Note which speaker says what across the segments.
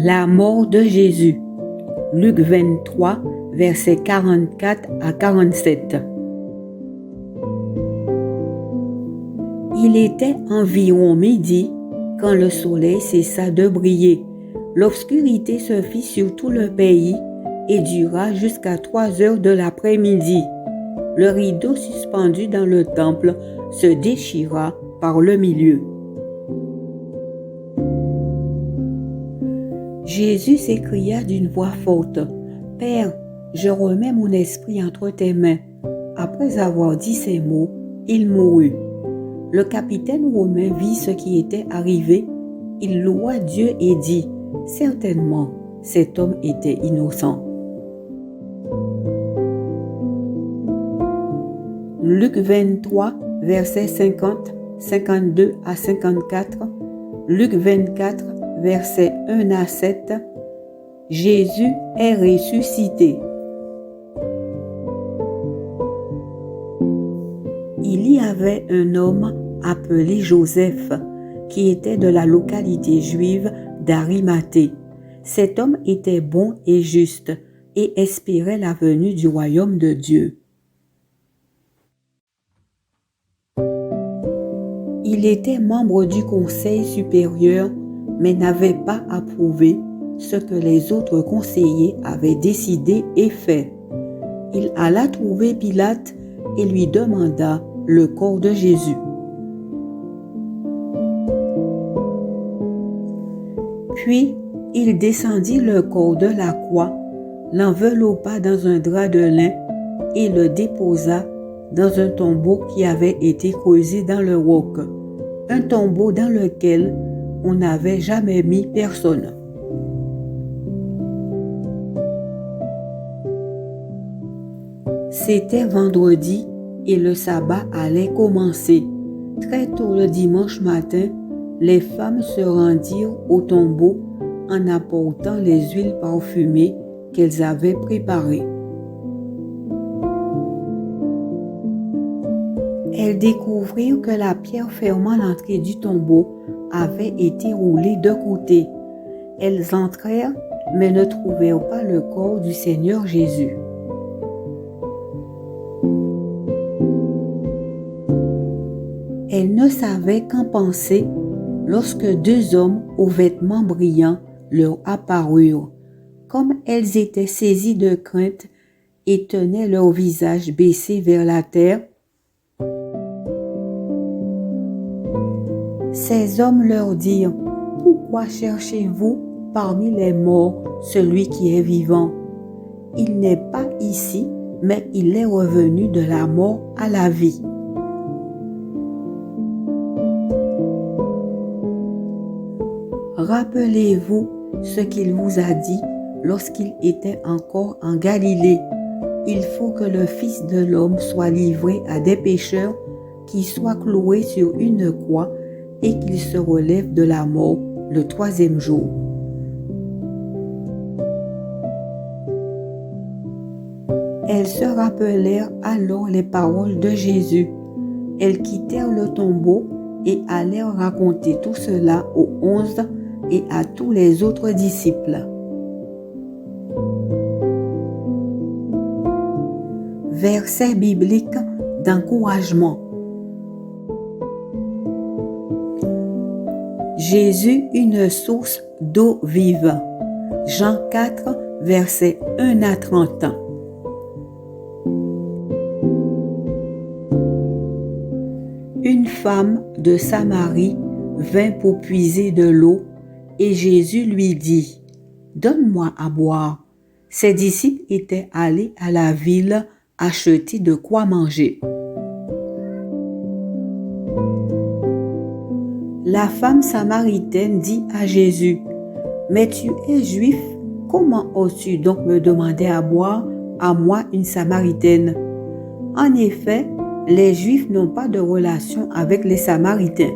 Speaker 1: La mort de Jésus. Luc 23, versets 44 à 47. Il était environ midi quand le soleil cessa de briller. L'obscurité se fit sur tout le pays et dura jusqu'à 3 heures de l'après-midi. Le rideau suspendu dans le temple se déchira par le milieu. Jésus s'écria d'une voix forte, « Père, je remets mon esprit entre tes mains. » Après avoir dit ces mots, il mourut. Le capitaine romain vit ce qui était arrivé. Il loua Dieu et dit, « Certainement, cet homme était innocent. » Luc 23, versets 50, 52 à 54. Luc 24, versets 1 à 7. Jésus est ressuscité. Il y avait un homme appelé Joseph, qui était de la localité juive d'Arimathée. Cet homme était bon et juste et espérait la venue du royaume de Dieu. Il était membre du conseil supérieur, mais n'avait pas approuvé ce que les autres conseillers avaient décidé et fait. Il alla trouver Pilate et lui demanda le corps de Jésus. Puis il descendit le corps de la croix, l'enveloppa dans un drap de lin et le déposa dans un tombeau qui avait été creusé dans le roc, un tombeau dans lequel on n'avait jamais mis personne. C'était vendredi et le sabbat allait commencer. Très tôt le dimanche matin, les femmes se rendirent au tombeau en apportant les huiles parfumées qu'elles avaient préparées. Elles découvrirent que la pierre fermant l'entrée du tombeau avait été roulée de côté. Elles entrèrent, mais ne trouvèrent pas le corps du Seigneur Jésus. Elles ne savaient qu'en penser lorsque 2 hommes aux vêtements brillants leur apparurent. Comme elles étaient saisies de crainte et tenaient leur visage baissé vers la terre, ces hommes leur dirent, « Pourquoi cherchez-vous parmi les morts celui qui est vivant? Il n'est pas ici, mais il est revenu de la mort à la vie. » Rappelez-vous ce qu'il vous a dit lorsqu'il était encore en Galilée. Il faut que le Fils de l'homme soit livré à des pécheurs, qu'il soit cloué sur une croix et qu'il se relève de la mort le 3e jour. Elles se rappelèrent alors les paroles de Jésus. Elles quittèrent le tombeau et allèrent raconter tout cela aux 11 et à tous les autres disciples. Verset biblique d'encouragement. Jésus, une source d'eau vive. Jean 4, versets 1 à 30. Une femme de Samarie vint pour puiser de l'eau, et Jésus lui dit, « Donne-moi à boire. » Ses disciples étaient allés à la ville acheter de quoi manger. La femme samaritaine dit à Jésus, « Mais tu es juif, comment oses-tu donc me demander à boire, à moi une samaritaine? » En effet, les Juifs n'ont pas de relation avec les Samaritains.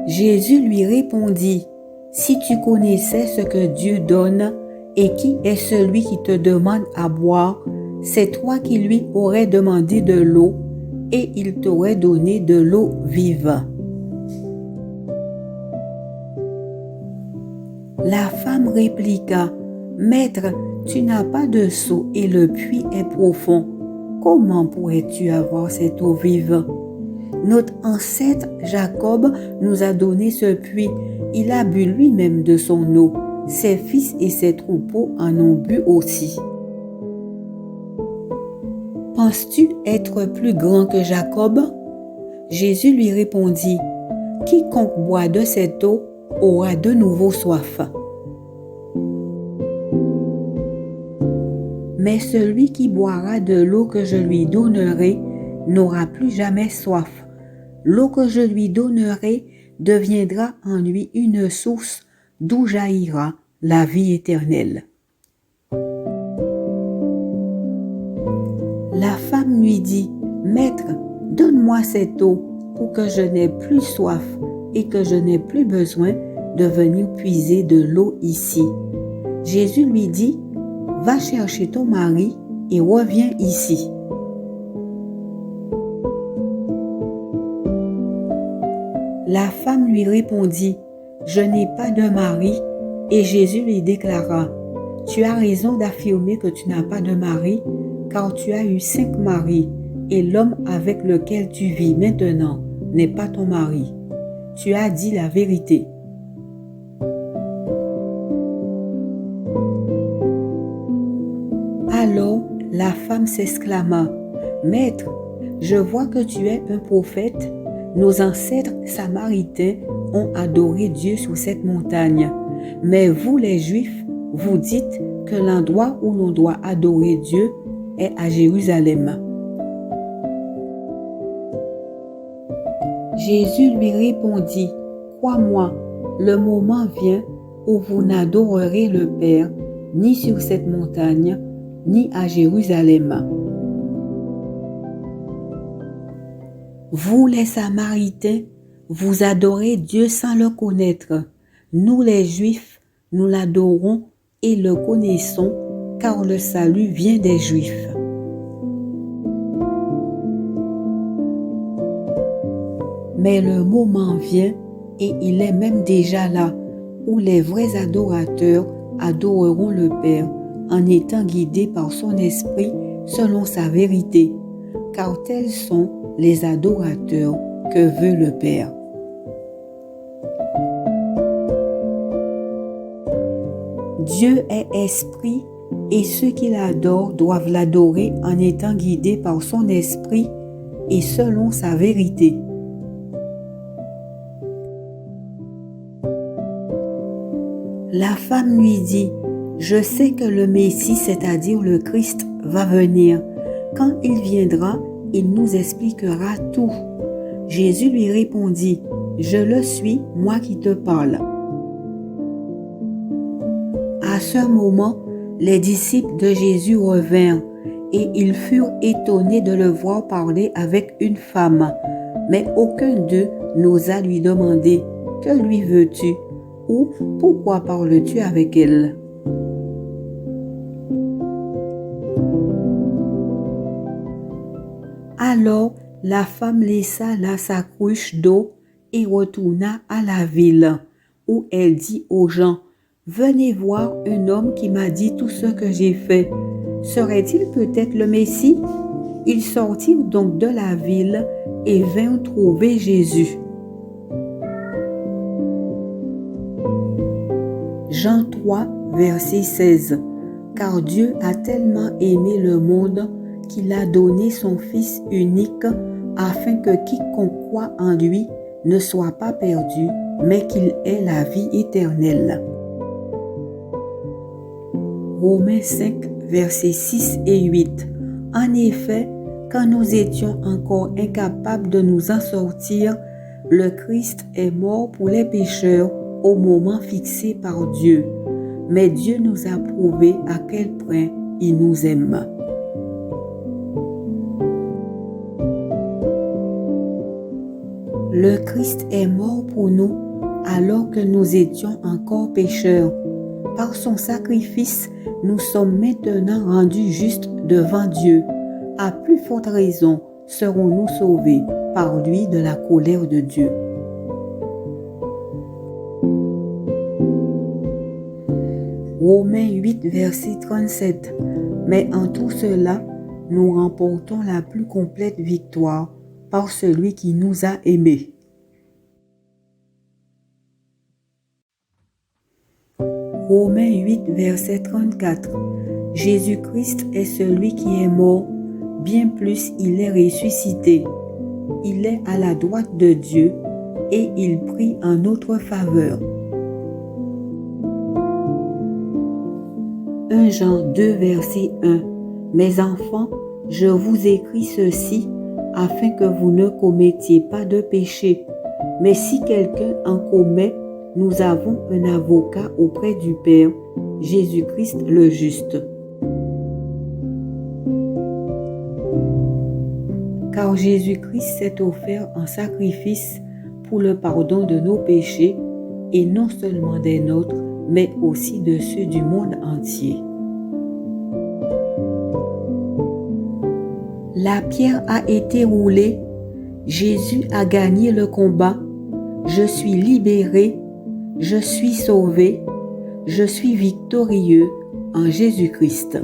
Speaker 1: Jésus lui répondit, « Si tu connaissais ce que Dieu donne et qui est celui qui te demande à boire, c'est toi qui lui aurais demandé de l'eau et il t'aurait donné de l'eau vive. » La femme répliqua, Maître, tu n'as pas de seau et le puits est profond. Comment pourrais-tu avoir cette eau vive? Notre ancêtre Jacob nous a donné ce puits. Il a bu lui-même de son eau. Ses fils et ses troupeaux en ont bu aussi. Penses-tu être plus grand que Jacob? Jésus lui répondit, Quiconque boit de cette eau aura de nouveau soif. Mais celui qui boira de l'eau que je lui donnerai n'aura plus jamais soif. L'eau que je lui donnerai deviendra en lui une source d'où jaillira la vie éternelle. La femme lui dit, Maître, donne-moi cette eau pour que je n'ai plus soif et que je n'ai plus besoin de venir puiser de l'eau ici. Jésus lui dit, Va chercher ton mari et reviens ici. La femme lui répondit, Je n'ai pas de mari. Et Jésus lui déclara, Tu as raison d'affirmer que tu n'as pas de mari, car tu as eu 5 maris, et l'homme avec lequel tu vis maintenant n'est pas ton mari. Tu as dit la vérité. Alors la femme s'exclama, Maître, je vois que tu es un prophète. Nos ancêtres samaritains ont adoré Dieu sur cette montagne. Mais vous les Juifs, vous dites que l'endroit où l'on doit adorer Dieu est à Jérusalem. Jésus lui répondit, Crois-moi, le moment vient où vous n'adorerez le Père ni sur cette montagne, ni à Jérusalem. Vous les Samaritains, vous adorez Dieu sans le connaître. Nous les Juifs, nous l'adorons et le connaissons, car le salut vient des Juifs. Mais le moment vient, et il est même déjà là, où les vrais adorateurs adoreront le Père en étant guidés par son esprit selon sa vérité, car tels sont les adorateurs que veut le Père. Dieu est esprit et ceux qui l'adorent doivent l'adorer en étant guidés par son esprit et selon sa vérité. La femme lui dit, Je sais que le Messie, c'est-à-dire le Christ, va venir. Quand il viendra, il nous expliquera tout. Jésus lui répondit, Je le suis, moi qui te parle. À ce moment, les disciples de Jésus revinrent et ils furent étonnés de le voir parler avec une femme. Mais aucun d'eux n'osa lui demander, Que lui veux-tu? Ou pourquoi parles-tu avec elle? Alors la femme laissa là sa cruche d'eau et retourna à la ville, où elle dit aux gens, Venez voir un homme qui m'a dit tout ce que j'ai fait. Serait-il peut-être le Messie? Ils sortirent donc de la ville et vinrent trouver Jésus. Jean 3, verset 16. Car Dieu a tellement aimé le monde qu'il a donné son Fils unique afin que quiconque croit en lui ne soit pas perdu, mais qu'il ait la vie éternelle. Romains 5, versets 6 et 8. En effet, quand nous étions encore incapables de nous en sortir, le Christ est mort pour les pécheurs au moment fixé par Dieu. Mais Dieu nous a prouvé à quel point il nous aime. Le Christ est mort pour nous alors que nous étions encore pécheurs. Par son sacrifice, nous sommes maintenant rendus justes devant Dieu. À plus forte raison, serons-nous sauvés par lui de la colère de Dieu. Romains 8, verset 37. Mais en tout cela, nous remportons la plus complète victoire par celui qui nous a aimés. Romains 8, verset 34. Jésus-Christ est celui qui est mort, bien plus il est ressuscité. Il est à la droite de Dieu et il prie en notre faveur. 1 Jean 2, verset 1. Mes enfants, je vous écris ceci afin que vous ne commettiez pas de péché. Mais si quelqu'un en commet, nous avons un avocat auprès du Père, Jésus-Christ le juste. Car Jésus-Christ s'est offert en sacrifice pour le pardon de nos péchés, et non seulement des nôtres, mais aussi de ceux du monde entier. La pierre a été roulée, Jésus a gagné le combat, je suis libéré, je suis sauvé, je suis victorieux en Jésus-Christ.